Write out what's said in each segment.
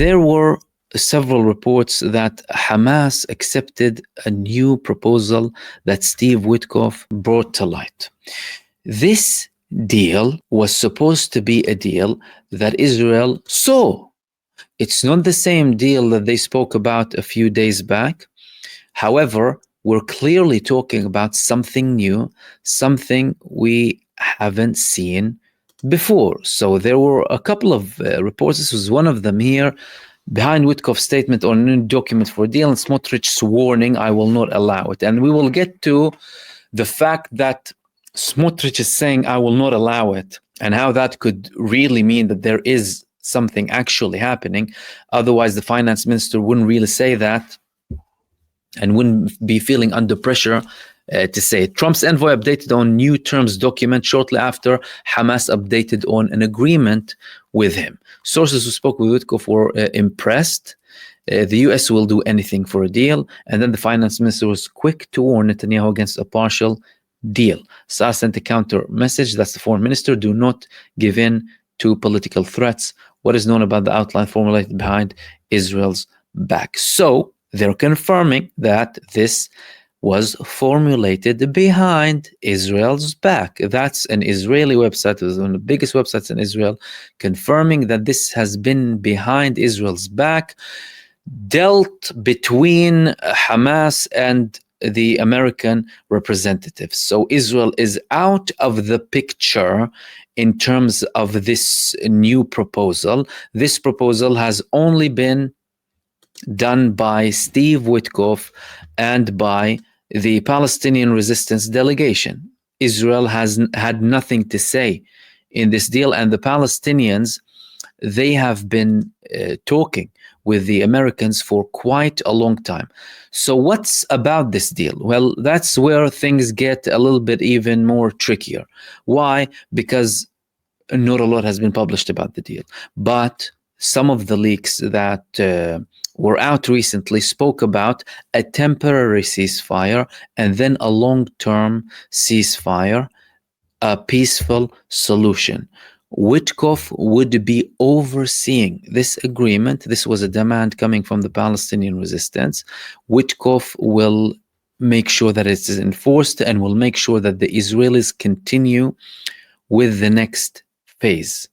there were several reports that Hamas accepted a new proposal that Steve Witkoff brought to light. This deal was supposed to be a deal that Israel saw. It's not the same deal that they spoke about a few days back. However, we're clearly talking about something new, something we haven't seen before. So there were a couple of reports. This was one of them here. Behind Witkoff's statement on a new document for a deal and Smotrich's warning, I will not allow it. And we will get to the fact that Smotrich is saying, I will not allow it, and how that could really mean that there is something actually happening. Otherwise, the finance minister wouldn't really say that and wouldn't be feeling under pressure to say it. Trump's envoy updated on new terms document shortly after Hamas updated on an agreement with him. Sources who spoke with Witkoff were impressed. The US will do anything for a deal. And then the finance minister was quick to warn Netanyahu against a partial deal. Saar sent a counter message, that's the foreign minister, do not give in to political threats. What is known about the outline formulated behind Israel's back? So they're confirming that this was formulated behind Israel's back. That's an Israeli website. It was one of the biggest websites in Israel, confirming that this has been behind Israel's back, dealt between Hamas and the American representatives. So Israel is out of the picture in terms of this new proposal. This proposal has only been done by Steve Witkoff and by the Palestinian resistance delegation. Israel has had nothing to say in this deal, and the Palestinians, they have been talking with the Americans for quite a long time. So what's about this deal? Well, that's where things get a little bit even more trickier. Why? Because not a lot has been published about the deal, but some of the leaks that were out recently spoke about a temporary ceasefire and then a long-term ceasefire, a peaceful solution. Witkoff would be overseeing this agreement. This was a demand coming from the Palestinian resistance. Witkoff will make sure that it is enforced and will make sure that the Israelis continue with the next phase.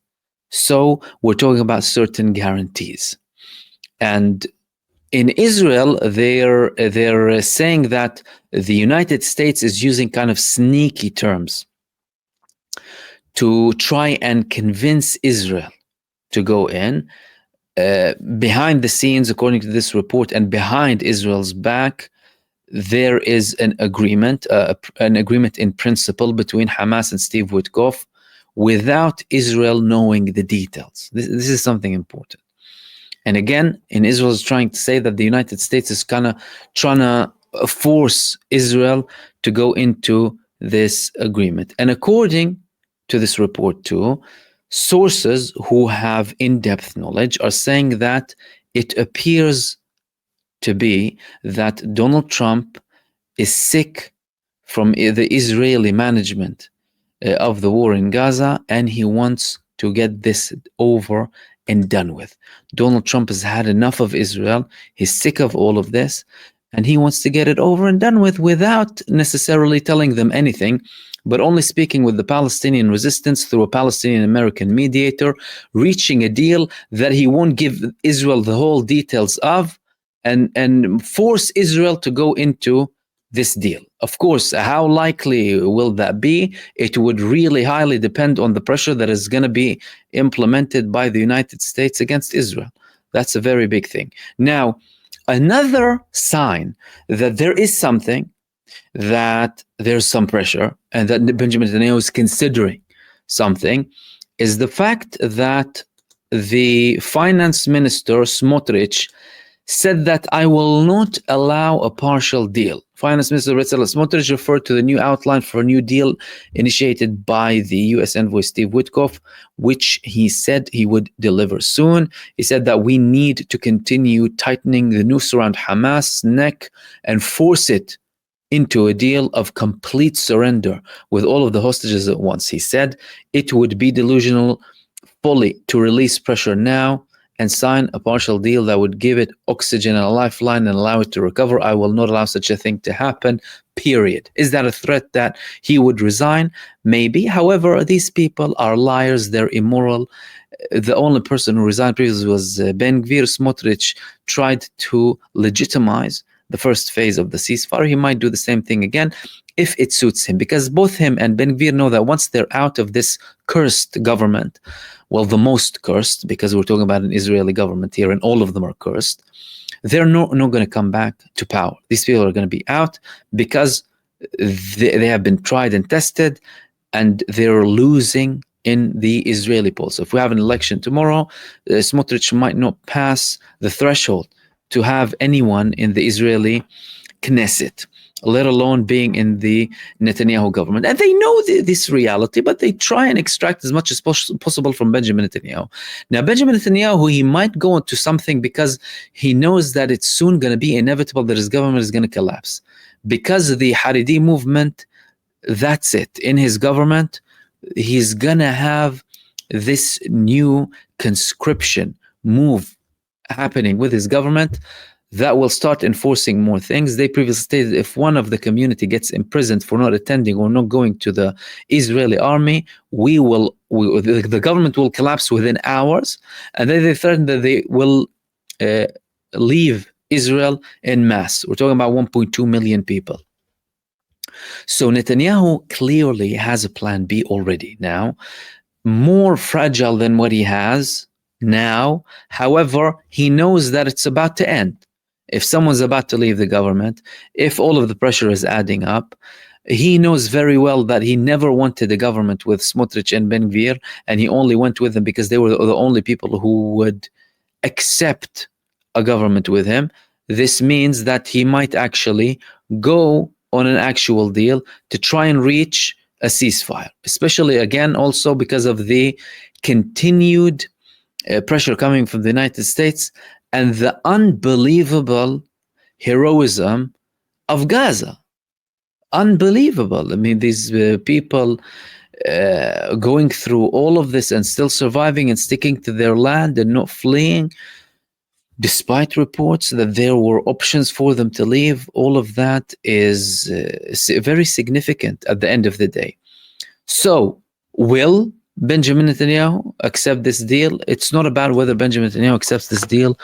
So we're talking about certain guarantees. And in Israel, they're saying that the United States is using kind of sneaky terms to try and convince Israel to go in. Behind the scenes, according to this report, and behind Israel's back, there is an agreement in principle between Hamas and Steve Witkoff without Israel knowing the details. This is something important. And again, Israel is trying to say that the United States is kind of trying to force Israel to go into this agreement. And according to this report too, sources who have in-depth knowledge are saying that it appears to be that Donald Trump is sick from the Israeli management of the war in Gaza, and he wants to get this over and done with. Donald Trump has had enough of Israel. He's sick of all of this, and he wants to get it over and done with without necessarily telling them anything, but only speaking with the Palestinian resistance through a Palestinian-American mediator, reaching a deal that he won't give Israel the whole details of, and force Israel to go into this deal. Of course, how likely will that be? It would really highly depend on the pressure that is going to be implemented by the United States against Israel. That's a very big thing. Now, another sign that there is something, that there's some pressure, and that Benjamin Netanyahu is considering something, is the fact that the finance minister, Smotrich, said that I will not allow a partial deal. Finance Minister Bezalel Smotrich referred to the new outline for a new deal initiated by the U.S. envoy Steve Witkoff, which he said he would deliver soon. He said that we need to continue tightening the noose around Hamas' neck and force it into a deal of complete surrender with all of the hostages at once. He said it would be delusional fully to release pressure now and sign a partial deal that would give it oxygen and a lifeline and allow it to recover. I will not allow such a thing to happen, period. Is that a threat that he would resign? Maybe. However, these people are liars. They're immoral. The only person who resigned previously was Ben Gvir. Smotrich tried to legitimize the first phase of the ceasefire. He might do the same thing again if it suits him, because both him and Ben Gvir know that once they're out of this cursed government, well, the most cursed, because we're talking about an Israeli government here and all of them are cursed, they're not going to come back to power. These people are going to be out because they have been tried and tested, and they're losing in the Israeli polls. So if we have an election tomorrow, Smotrich might not pass the threshold to have anyone in the Israeli Knesset, let alone being in the Netanyahu government. And they know this reality, but they try and extract as much as possible from Benjamin Netanyahu. Now, Benjamin Netanyahu, he might go into something because he knows that it's soon going to be inevitable that his government is going to collapse. Because of the Haredi movement, that's it. In his government, he's going to have this new conscription move happening with his government that will start enforcing more things. They previously stated if one of the community gets imprisoned for not attending or not going to the Israeli army, the government will collapse within hours. And then they threatened that they will leave Israel en masse. We're talking about 1.2 million people. So Netanyahu clearly has a plan B already now, more fragile than what he has now. However, he knows that it's about to end. If someone's about to leave the government, if all of the pressure is adding up, he knows very well that he never wanted a government with Smotrich and Ben Gvir, and he only went with them because they were the only people who would accept a government with him. This means that he might actually go on an actual deal to try and reach a ceasefire, especially again also because of the continued pressure coming from the United States and the unbelievable heroism of Gaza. Unbelievable. I mean, these people going through all of this and still surviving and sticking to their land and not fleeing, despite reports that there were options for them to leave. All of that is very significant at the end of the day. So, will Benjamin Netanyahu accept this deal? It's not about whether Benjamin Netanyahu accepts this deal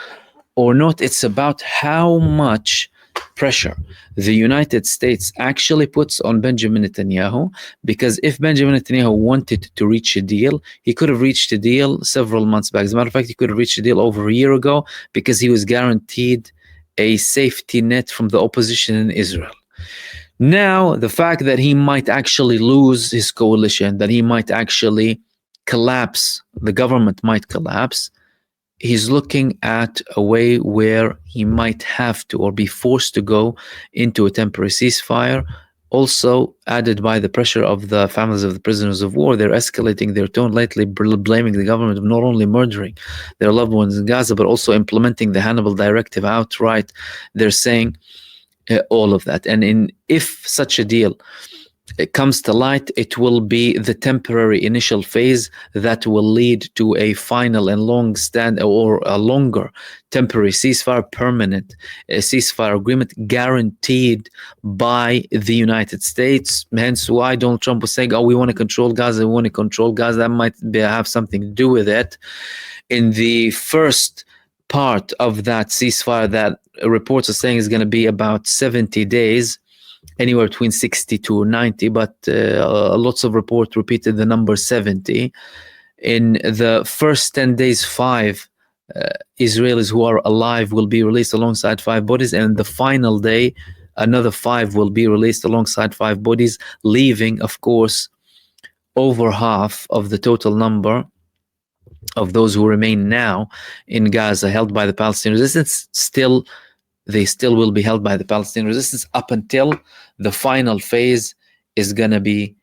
or not. It's about how much pressure the United States actually puts on Benjamin Netanyahu, because if Benjamin Netanyahu wanted to reach a deal, he could have reached a deal several months back. As a matter of fact, he could have reached a deal over a year ago because he was guaranteed a safety net from the opposition in Israel. Now, the fact that he might actually lose his coalition, that he might actually collapse, the government might collapse, he's looking at a way where he might have to or be forced to go into a temporary ceasefire. Also added by the pressure of the families of the prisoners of war, they're escalating their tone lately, blaming the government of not only murdering their loved ones in Gaza, but also implementing the Hannibal Directive outright. They're saying all of that. And if such a deal it comes to light, it will be the temporary initial phase that will lead to a final and long stand or a longer temporary ceasefire, permanent ceasefire agreement guaranteed by the United States. Hence why Donald Trump was saying, we want to control Gaza, we want to control Gaza. That might have something to do with it. In the first part of that ceasefire that reports are saying is going to be about 70 days, anywhere between 60 to 90, but lots of reports repeated the number 70. In the first 10 days, 5 Israelis who are alive will be released alongside 5 bodies, and the final day, another 5 will be released alongside 5 bodies, leaving, of course, over half of the total number of those who remain now in Gaza held by the Palestinian resistance. They still will be held by the Palestinian resistance up until the final phase is going to be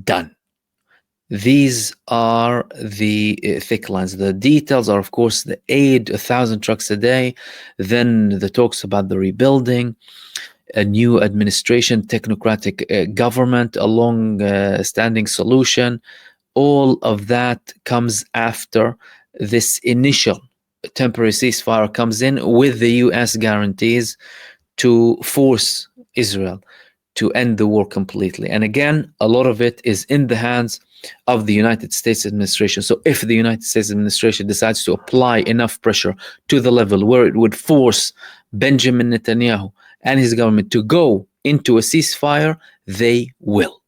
done. These are the thick lines. The details are, of course, the aid, 1,000 trucks a day, then the talks about the rebuilding, a new administration, technocratic government, a long-standing solution. All of that comes after this initial temporary ceasefire comes in with the US guarantees to force Israel to end the war completely. And again, a lot of it is in the hands of the United States administration. So if the United States administration decides to apply enough pressure to the level where it would force Benjamin Netanyahu and his government to go into a ceasefire, they will.